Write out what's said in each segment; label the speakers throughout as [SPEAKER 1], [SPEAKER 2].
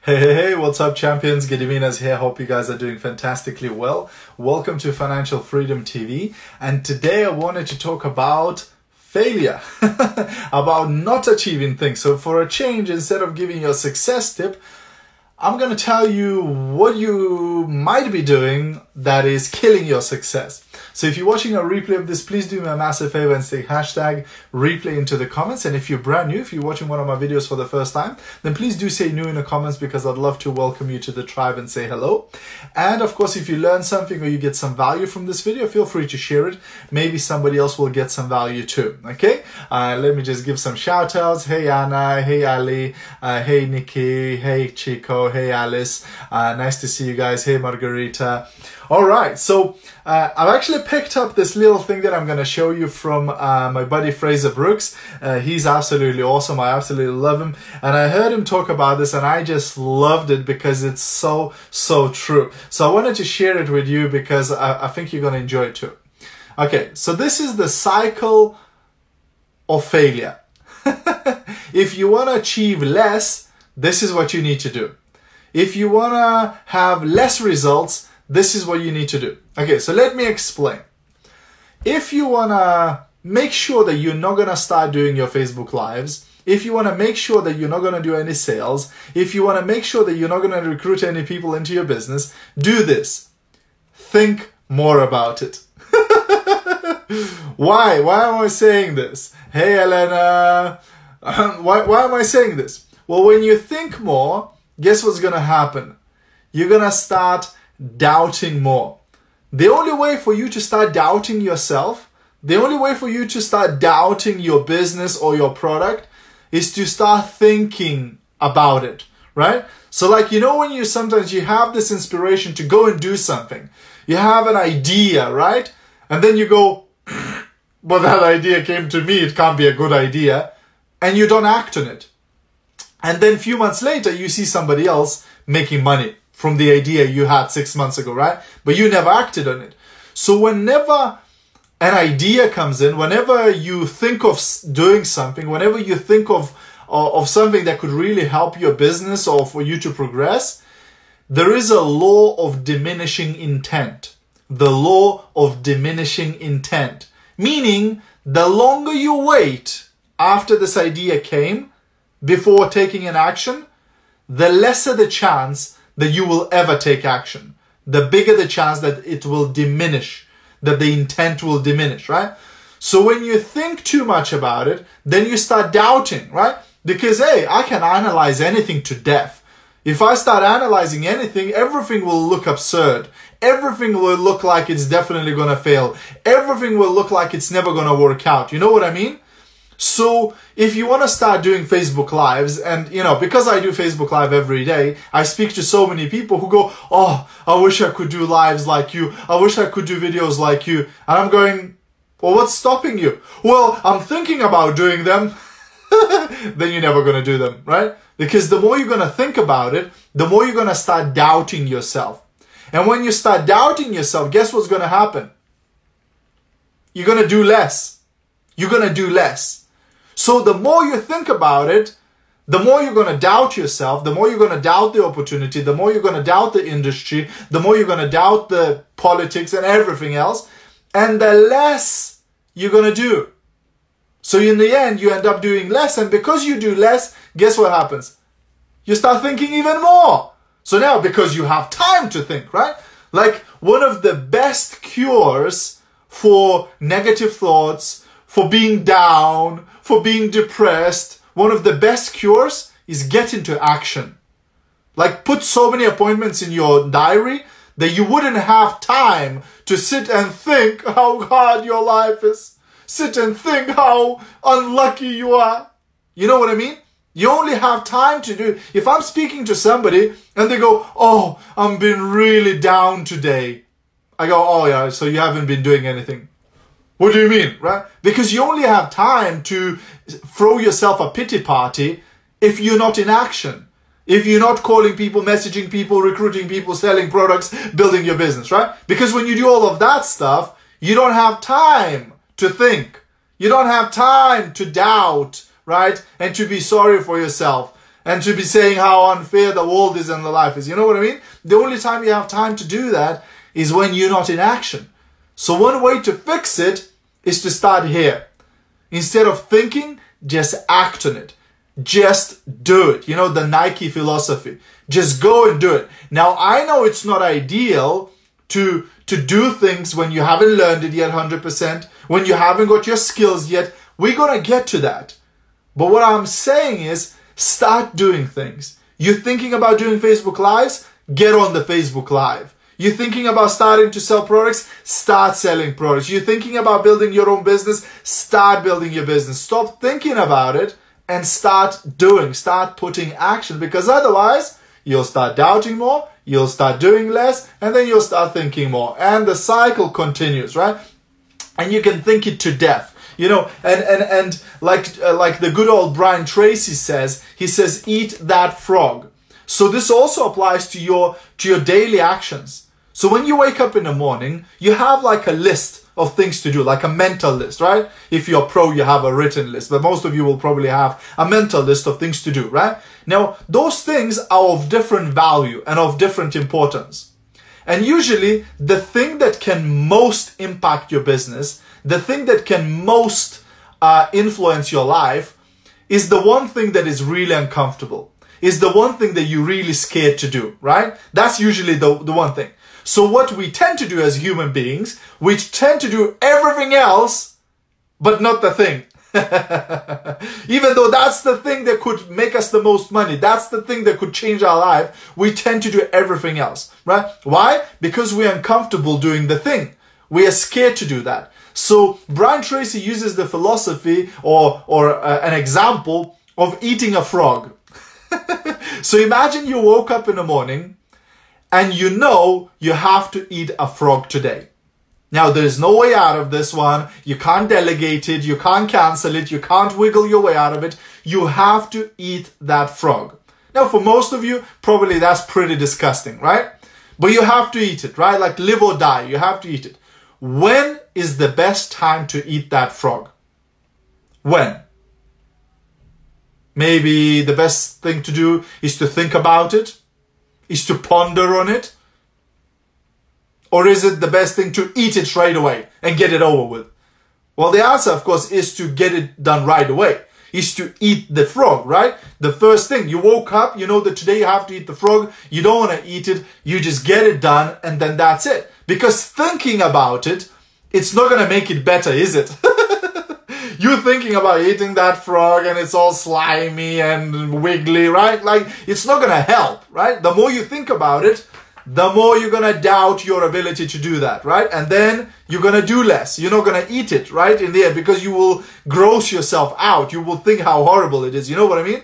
[SPEAKER 1] Hey, what's up, champions? Gediminas here. Hope you guys are doing fantastically well. Welcome to Financial Freedom TV. And today I wanted to talk about failure, about not achieving things. So for a change, instead of giving you a success tip, I'm going to tell you what you might be doing that is killing your success. So if you're watching a replay of this, please do me a massive favor and say hashtag replay into the comments. And if you're brand new, if you're watching one of my videos for the first time, then please do say new in the comments because I'd love to welcome you to the tribe and say hello. And of course, if you learn something or you get some value from this video, feel free to share it. Maybe somebody else will get some value too. Okay, let me just give some shout outs. Hey Anna, hey Ali, hey Nikki, hey Chico, hey Alice. Nice to see you guys. Hey Margarita. All right, so I've actually picked up this little thing that I'm going to show you from my buddy Fraser Brooks. He's absolutely awesome. I absolutely love him. And I heard him talk about this and I just loved it because it's so true. So I wanted to share it with you because I think you're going to enjoy it too. Okay, so this is the cycle of failure. If you want to achieve less, this is what you need to do. If you want to have less results, this is what you need to do. Okay, so let me explain. If you want to make sure that you're not going to start doing your Facebook Lives, if you want to make sure that you're not going to do any sales, if you want to make sure that you're not going to recruit any people into your business, do this. Think more about it. Why? Why am I saying this? Hey, Elena. Why am I saying this? Well, when you think more, guess what's going to happen? You're going to start doubting more. The only way for you to start doubting yourself, the only way for you to start doubting your business or your product is to start thinking about it, right? So like, you know, when you sometimes you have this inspiration to go and do something, you have an idea, right? And then you go, well, that idea came to me, it can't be a good idea. And you don't act on it. And then a few months later, you see somebody else making money from the idea you had 6 months ago, right? But you never acted on it. So whenever an idea comes in, whenever you think of doing something, whenever you think of something that could really help your business or for you to progress, there is a law of diminishing intent. The law of diminishing intent. Meaning, the longer you wait after this idea came, before taking an action, the lesser the chance that you will ever take action. The bigger the chance that it will diminish, that the intent will diminish, right? So when you think too much about it, then you start doubting, right? Because, hey, I can analyze anything to death. If I start analyzing anything, everything will look absurd. Everything will look like it's definitely going to fail. Everything will look like it's never going to work out. You know what I mean? So if you want to start doing Facebook Lives, and you know, because I do Facebook Live every day, I speak to so many people who go, oh, I wish I could do lives like you. I wish I could do videos like you. And I'm going, well, what's stopping you? Well, I'm thinking about doing them. Then you're never going to do them, right? Because the more you're going to think about it, the more you're going to start doubting yourself. And when you start doubting yourself, guess what's going to happen? You're going to do less. You're going to do less. So the more you think about it, the more you're going to doubt yourself, the more you're going to doubt the opportunity, the more you're going to doubt the industry, the more you're going to doubt the politics and everything else, and the less you're going to do. So in the end, you end up doing less, and because you do less, guess what happens? You start thinking even more. So now, because you have time to think, right? Like one of the best cures for negative thoughts, for being down, for being depressed, one of the best cures is get into action. Like put so many appointments in your diary that you wouldn't have time to sit and think how hard your life is. Sit and think how unlucky you are. You know what I mean? You only have time to do. If I'm speaking to somebody and they go, oh, I'm being really down today. I go, oh yeah, so you haven't been doing anything. What do you mean, right? Because you only have time to throw yourself a pity party if you're not in action. If you're not calling people, messaging people, recruiting people, selling products, building your business, right? Because when you do all of that stuff, you don't have time to think. You don't have time to doubt, right? And to be sorry for yourself. and to be saying how unfair the world is and the life is. You know what I mean? The only time you have time to do that is when you're not in action. So one way to fix it is to start here. Instead of thinking, just act on it. Just do it. You know, the Nike philosophy. Just go and do it. Now, I know it's not ideal to do things when you haven't learned it yet 100%, when you haven't got your skills yet. We're going to get to that. But what I'm saying is, start doing things. You're thinking about doing Facebook Lives? Get on the Facebook Live. You're thinking about starting to sell products? Start selling products. You're thinking about building your own business? Start building your business. Stop thinking about it and start doing. Start putting action, because otherwise you'll start doubting more, you'll start doing less, and then you'll start thinking more. And the cycle continues, right? And you can think it to death. You know, and like the good old Brian Tracy says, he says, eat that frog. So this also applies to your daily actions. So when you wake up in the morning, you have like a list of things to do, like a mental list, right? If you're pro, you have a written list, but most of you will probably have a mental list of things to do, right? Now, those things are of different value and of different importance. And usually the thing that can most impact your business, the thing that can most influence your life, is the one thing that is really uncomfortable, is the one thing that you're really scared to do, right? That's usually the one thing. So what we tend to do as human beings, we tend to do everything else, but not the thing. Even though that's the thing that could make us the most money, that's the thing that could change our life, we tend to do everything else, right? Why? Because we're uncomfortable doing the thing. We are scared to do that. So Brian Tracy uses the philosophy or an example of eating a frog. So imagine you woke up in the morning and you know you have to eat a frog today. Now, there's no way out of this one. You can't delegate it. You can't cancel it. You can't wiggle your way out of it. You have to eat that frog. Now, for most of you, probably that's pretty disgusting, right? But you have to eat it, right? Like live or die, you have to eat it. When is the best time to eat that frog? When? Maybe the best thing to do is to think about it, is to ponder on it. Or is it the best thing to eat it right away and get it over with? Well, the answer, of course, is to get it done right away. Is to eat the frog, right? The first thing, you woke up, you know that today you have to eat the frog. You don't want to eat it. You just get it done and then that's it. Because thinking about it, it's not going to make it better, is it? You're thinking about eating that frog and it's all slimy and wiggly, right? Like, it's not going to help, right? The more you think about it, the more you're going to doubt your ability to do that, right? And then you're going to do less. You're not going to eat it, right? In the end, because you will gross yourself out. You will think how horrible it is. You know what I mean?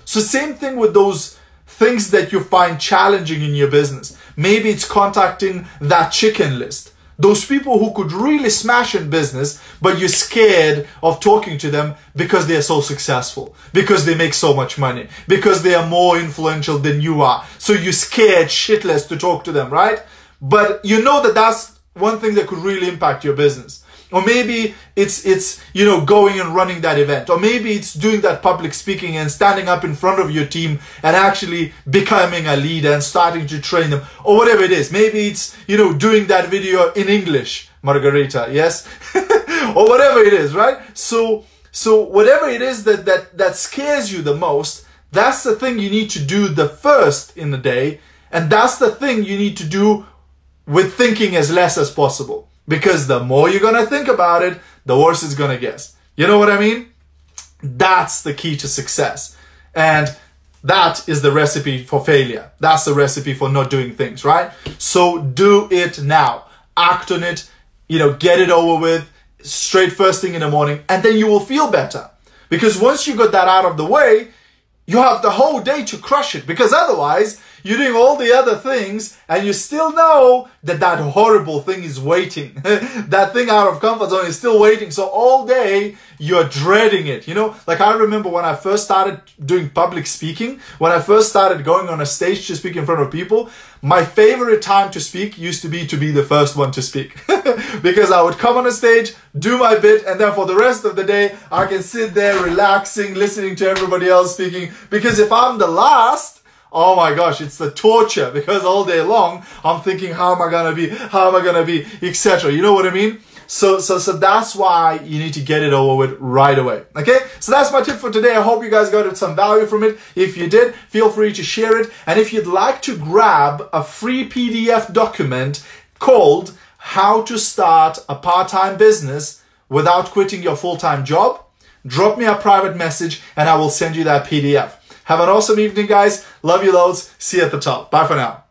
[SPEAKER 1] So same thing with those things that you find challenging in your business. Maybe it's contacting that chicken list. Those people who could really smash in business, but you're scared of talking to them because they're so successful, because they make so much money, because they are more influential than you are. So you're scared shitless to talk to them, right? But you know that that's one thing that could really impact your business. Or maybe it's you know, going and running that event. Or maybe it's doing that public speaking and standing up in front of your team and actually becoming a leader and starting to train them. Or whatever it is. Maybe it's, you know, doing that video in English, Margarita, yes? Or whatever it is, right? So whatever it is that scares you the most, that's the thing you need to do the first in the day. And that's the thing you need to do with thinking as less as possible. Because the more you're going to think about it, the worse it's going to get. You know what I mean? That's the key to success. And that is the recipe for failure. That's the recipe for not doing things, right? So do it now. Act on it. You know, get it over with straight first thing in the morning. And then you will feel better. Because once you got that out of the way, you have the whole day to crush it. Because otherwise, You're doing all the other things and you still know that that horrible thing is waiting. That thing out of comfort zone is still waiting. So all day you're dreading it. You know, like I remember when I first started doing public speaking, when I first started going on a stage to speak in front of people, my favorite time to speak used to be the first one to speak. Because I would come on a stage, do my bit, and then for the rest of the day, I can sit there relaxing, listening to everybody else speaking. Because if I'm the last, oh my gosh, it's the torture, because all day long, I'm thinking, how am I gonna be, etc. You know what I mean? So that's why you need to get it over with right away. Okay? So that's my tip for today. I hope you guys got some value from it. If you did, feel free to share it. And if you'd like to grab a free PDF document called How to Start a Part-Time Business Without Quitting Your Full-Time Job, drop me a private message and I will send you that PDF. Have an awesome evening, guys. Love you loads. See you at the top. Bye for now.